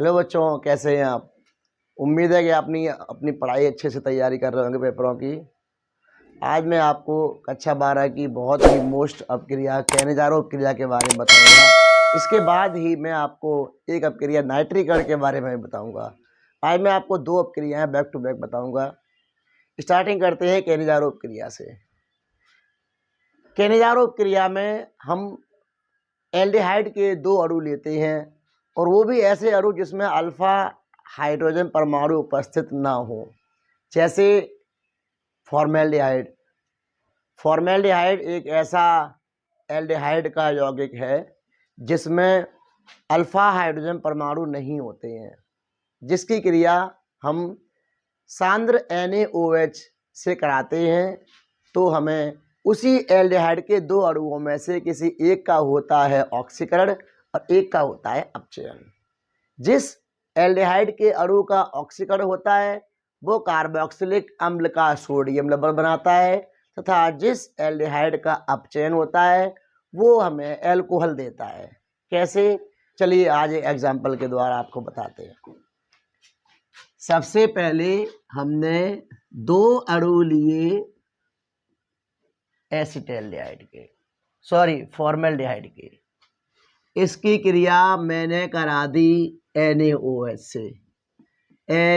Hello बच्चों, कैसे हैं आप। उम्मीद है कि अपनी अपनी पढ़ाई अच्छे से तैयारी कर रहे होंगे पेपरों की। आज मैं आपको कक्षा 12 की बहुत ही मोस्ट अपक्रिया कहने जा रहा हूँ अपक्रिया के बारे में बताऊंगा। इसके बाद ही मैं आपको एक अपक्रिया नाइट्रीकरण के बारे में बताऊंगा। आज मैं आपको दो अपक्रियाएं बैक टू बैक बताऊंगा। स्टार्टिंग करते हैं केनिजारो अपक्रिया से। केनिजारो अपक्रिया में हम एल्डिहाइड के दो अणु लेते हैं और वो भी ऐसे अणु जिसमें अल्फा हाइड्रोजन परमाणु उपस्थित ना हो, जैसे फॉर्मेल्डिहाइड। फॉर्मेल्डिहाइड एक ऐसा एल्डिहाइड का यौगिक है जिसमें अल्फा हाइड्रोजन परमाणु नहीं होते हैं, जिसकी क्रिया हम सांद्र NaOH से कराते हैं तो हमें उसी एल्डिहाइड के दो अणुओं में से किसी एक का होता है ऑक्सीकरण और एक का होता है अपचयन। जिस एल्डिहाइड के अणु का ऑक्सीकरण होता है वो कार्बोक्सिलिक अम्ल का सोडियम लवण बनाता है तथा जिस एल्डिहाइड का अपचयन होता है वो हमें एल्कोहल देता है। कैसे, चलिए आज एक एग्जाम्पल के द्वारा आपको बताते हैं। सबसे पहले हमने दो अणु लिए एसिटाल्डिहाइड के, फॉर्मेल्डिहाइड के। इसकी क्रिया मैंने करा दी NaOH से,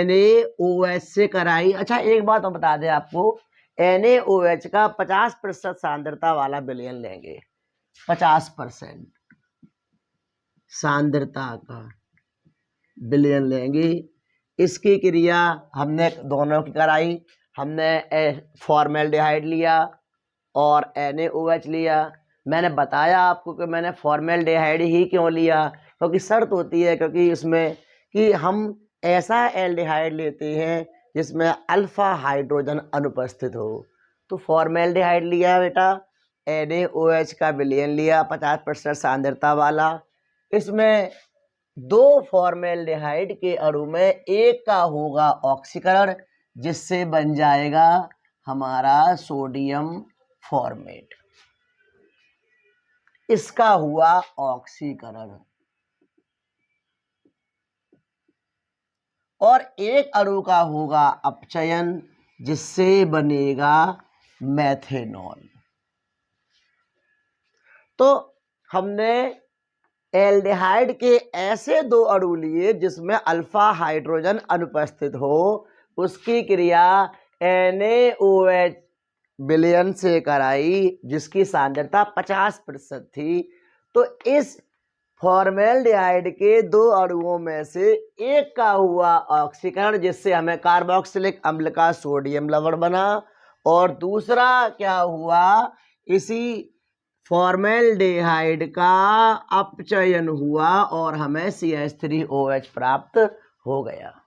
NaOH से कराई। अच्छा एक बात हम बता दें आपको, NaOH का 50% सांद्रता वाला विलयन लेंगे, 50% सांद्रता का विलयन लेंगे। इसकी क्रिया हमने दोनों की कराई। हमने फॉर्मेल्डिहाइड लिया और NaOH लिया। मैंने बताया आपको कि मैंने फॉर्मेल्डिहाइड ही क्यों लिया, क्योंकि शर्त होती है, क्योंकि इसमें कि हम ऐसा एल्डिहाइड लेते हैं जिसमें अल्फा हाइड्रोजन अनुपस्थित हो। तो फॉर्मेल्डिहाइड लिया बेटा, NaOH का विलयन लिया 50% सांद्रता वाला। इसमें दो फॉर्मेल्डिहाइड के अणु में एक का होगा ऑक्सीकरण जिससे बन जाएगा हमारा सोडियम फॉर्मेट। इसका हुआ ऑक्सीकरण और एक अणु का होगा अपचयन जिससे बनेगा मेथेनॉल। तो हमने एल्डिहाइड के ऐसे दो अणु लिए जिसमें अल्फा हाइड्रोजन अनुपस्थित हो, उसकी क्रिया NaOH विलयन से कराई जिसकी सांद्रता 50% थी। तो इस फॉर्मेल्डिहाइड के दो अणुओं में से एक का हुआ ऑक्सीकरण जिससे हमें कार्बोक्सिलिक अम्ल का सोडियम लवण बना, और दूसरा क्या हुआ, इसी फॉर्मेल्डिहाइड का अपचयन हुआ और हमें CH3OH प्राप्त हो गया।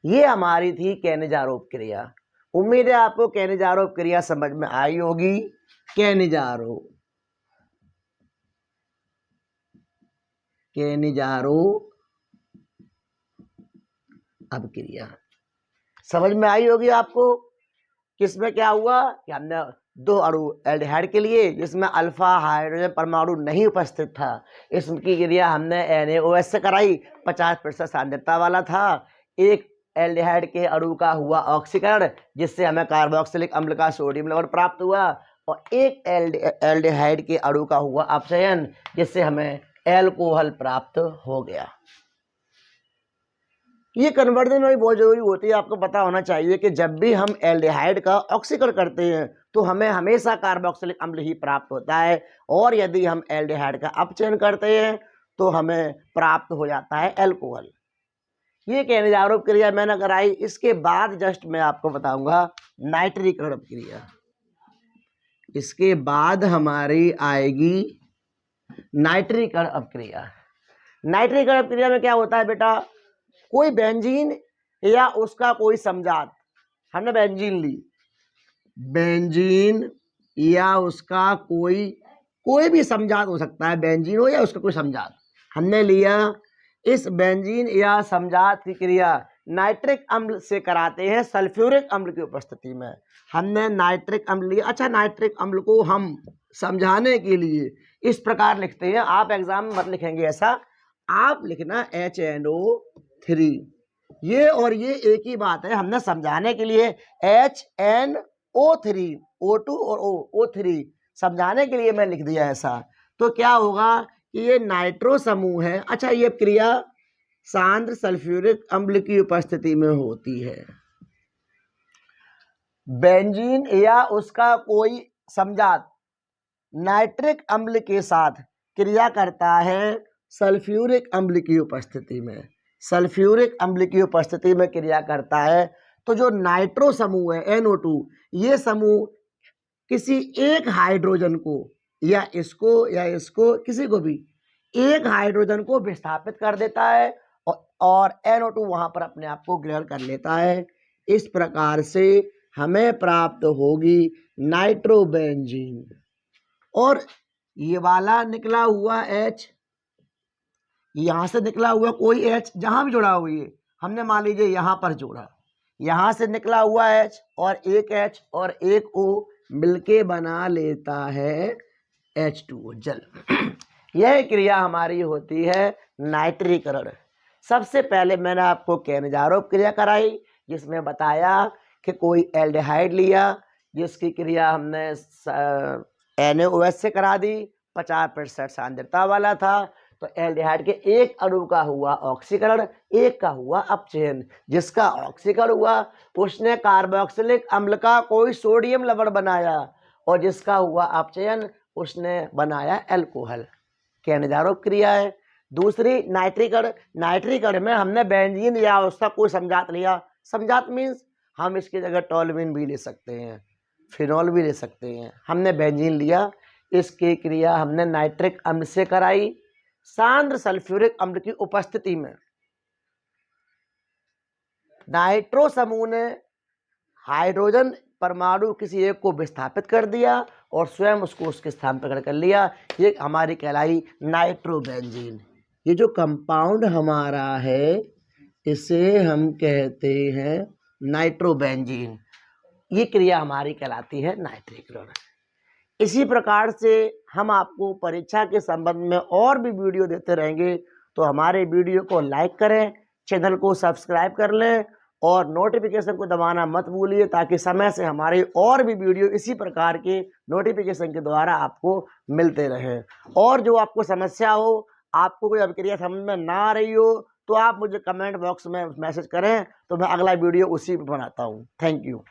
ये हमारी थी केनिजारो अपक्रिया। उम्मीद है आपको केनिजारो अपक्रिया समझ में आई होगी। केनिजारो अपक्रिया समझ में आई होगी आपको। किसमें क्या हुआ कि हमने दो अणु एल्डिहाइड के लिए जिसमें अल्फा हाइड्रोजन परमाणु नहीं उपस्थित था, इसकी क्रिया हमने NaOH से कराई, 50% सांद्रता वाला था। एक एल्डिहाइड के अणु का हुआ ऑक्सीकरण जिससे हमें कार्बोक्सिलिक अम्ल का सोडियम लवण प्राप्त हुआ, और एक एल्डिहाइड के अणु का हुआ अपचयन जिससे हमें एल्कोहल प्राप्त हो गया। ये कन्वर्जन भी बहुत जरूरी होती है। आपको पता होना चाहिए कि जब भी हम एल्डिहाइड का ऑक्सीकरण करते हैं तो हमें हमेशा कार्बोक्सिलिक अम्ल ही प्राप्त होता है, और यदि हम एल्डिहाइड का अपचयन करते हैं तो हमें प्राप्त हो जाता है एल्कोहल। ये केनिजारो अपक्रिया मैंने कराई। इसके बाद जस्ट मैं आपको बताऊंगा नाइट्रीकरण अपक्रिया। इसके बाद हमारी आएगी नाइट्रीकरण अपक्रिया। नाइट्रीकरण अपक्रिया में क्या होता है बेटा, कोई बेंजीन या उसका कोई समजात, हमने बेंजीन ली, बेंजीन या उसका कोई भी समजात हो सकता है, बेंजीन हो या उसका कोई समजात हमने लिया। इस बेंजीन या समजात की क्रिया नाइट्रिक अम्ल से कराते हैं सल्फ्यूरिक अम्ल की उपस्थिति में। हमने नाइट्रिक अम्ल लिया। अच्छा, नाइट्रिक अम्ल को हम समझाने के लिए इस प्रकार लिखते हैं, आप एग्जाम में मत लिखेंगे ऐसा, आप लिखना HNO3। ये और ये एक ही बात है, हमने समझाने के लिए HNO3 O2 और O3 समझाने के लिए मैं लिख दिया ऐसा। तो क्या होगा कि ये नाइट्रो समूह है। अच्छा, ये क्रिया सांद्र सल्फ्यूरिक अम्ल की उपस्थिति में होती है। बेंजीन या उसका कोई समजात नाइट्रिक अम्ल के साथ क्रिया करता है सल्फ्यूरिक अम्ल की उपस्थिति में। सल्फ्यूरिक अम्ल की उपस्थिति में क्रिया करता है। तो जो नाइट्रो समूह है NO2, ये समूह किसी एक हाइड्रोजन को या इसको किसी को भी एक हाइड्रोजन को विस्थापित कर देता है और NO2 वहां पर अपने आप को ग्रहण कर लेता है। इस प्रकार से हमें प्राप्त होगी नाइट्रोबेंजीन। और ये वाला निकला हुआ H, यहां से निकला हुआ कोई H जहां भी जुड़ा हुई है, हमने मान लीजिए यहां पर जोड़ा, यहां से निकला हुआ H और एक H और एक O मिलके बना लेता है H2O, जल। यह क्रिया हमारी होती है नाइट्रीकरण। सबसे पहले मैंने आपको केनेजारोव क्रिया कराई, जिसमें बताया कि कोई एल्डिहाइड लिया जिसकी क्रिया हमने NaOH से करा दी, 50% सांद्रता वाला था। तो एल्डिहाइड के एक अणु का हुआ ऑक्सीकरण, एक का हुआ अपचयन। जिसका ऑक्सीकरण हुआ उसने कार्बोक्सिलिक अम्ल का कोई सोडियम लवण बनाया और जिसका हुआ अपचयन उसने बनाया अल्कोहल। केनेजारोव क्रिया है। दूसरी नाइट्रीकरण। नाइट्रीकरण में हमने बेंजीन या उसका कोई समजात लिया। समजात मीन्स हम इसकी जगह टोल्यूइन भी ले सकते हैं, फिनॉल भी ले सकते हैं। हमने बेंजीन लिया, इसकी क्रिया हमने नाइट्रिक अम्ल से कराई सांद्र सल्फ्यूरिक अम्ल की उपस्थिति में। नाइट्रो समूह ने हाइड्रोजन परमाणु किसी एक को विस्थापित कर दिया और स्वयं उसको उसके स्थान पर कर लिया। ये हमारी कहलाई नाइट्रोबेंजीन। ये जो कंपाउंड हमारा है इसे हम कहते हैं नाइट्रोबेंजीन। ये क्रिया हमारी कहलाती है नाइट्रीकरण। इसी प्रकार से हम आपको परीक्षा के संबंध में और भी वीडियो देते रहेंगे। तो हमारे वीडियो को लाइक करें, चैनल को सब्सक्राइब कर लें और नोटिफिकेशन को दबाना मत भूलिए, ताकि समय से हमारे और भी वीडियो इसी प्रकार के नोटिफिकेशन के द्वारा आपको मिलते रहें। और जो आपको समस्या हो, आपको कोई अभिक्रिया समझ में ना आ रही हो, तो आप मुझे कमेंट बॉक्स में मैसेज करें, तो मैं अगला वीडियो उसी पर बनाता हूँ। Thank you.